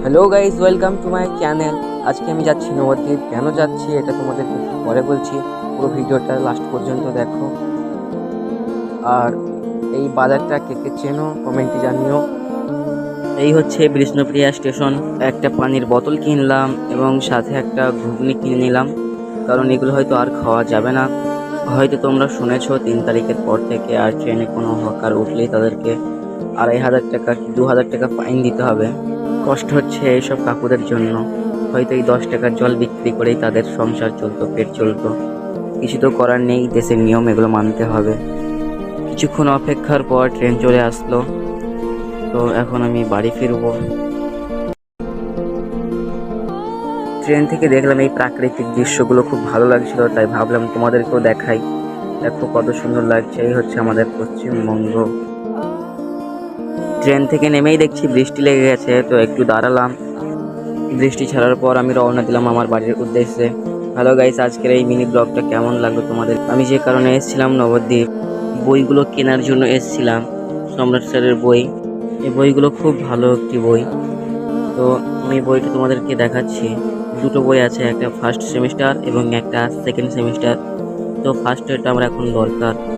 Hello guys, welcome to my channel. আজকে আমি যাচ্ছি নবদ্বীপ। কেন যাচ্ছি এটা তোমাদেরকে একটু পরে বলছি, পুরো ভিডিওটা লাস্ট পর্যন্ত দেখো। আর এই বাজারটা কে কে চেনো কমেন্টে জানিও। এই হচ্ছে বিষ্ণুপ্রিয়া স্টেশন। একটা পানির বোতল কিনলাম এবং সাথে একটা ঘুগনি কিনে নিলাম, কারণ এগুলো হয়তো আর খাওয়া যাবে না। হয়তো তোমরা শুনেছো 3 তারিখের পর থেকে আর ট্রেনে কোনো হকার উঠলেই তাদেরকে 2500 টাকা কি 2000 টাকা ফাইন দিতে হবে। কষ্ট হচ্ছে এইসব কাকুদের জন্য। হয়তো এই 10 টাকার জল বিক্রি করেই তাদের সংসার চলতো, পেট চলতো। কিছু তো করার নেই, দেশের নিয়ম, এগুলো মানতে হবে। কিছুক্ষণ অপেক্ষার পর ট্রেন চলে আসলো। তো এখন আমি বাড়ি ফিরবো। ট্রেন থেকে দেখলাম এই প্রাকৃতিক দৃশ্যগুলো খুব ভালো লাগছিল, তাই ভাবলাম তোমাদেরকেও দেখাই। দেখো কত সুন্দর লাগছে। এই হচ্ছে আমাদের পশ্চিমবঙ্গ। ট্রেন থেকে নেমেই দেখছি বৃষ্টি লেগে গেছে, তো একটু দাঁড়ালাম। বৃষ্টি ছাড়ার পর আমি রওনা দিলাম আমার বাড়ির উদ্দেশ্যে। হ্যালো গাইস, আজকের এই মিনি ব্লগটা কেমন লাগলো তোমাদের? আমি যে কারণে এসেছিলাম নবদ্বীপ, বইগুলো কেনার জন্য এসেছিলাম। সম্রাট স্যারের বই। এই বইগুলো খুব ভালো একটি বই। তো আমি বইটা তোমাদেরকে দেখাচ্ছি। দুটো বই আছে, একটা ফার্স্ট সেমিস্টার এবং একটা সেকেন্ড সেমিস্টার। তো ফার্স্ট ইয়ারটা আমার এখন দরকার।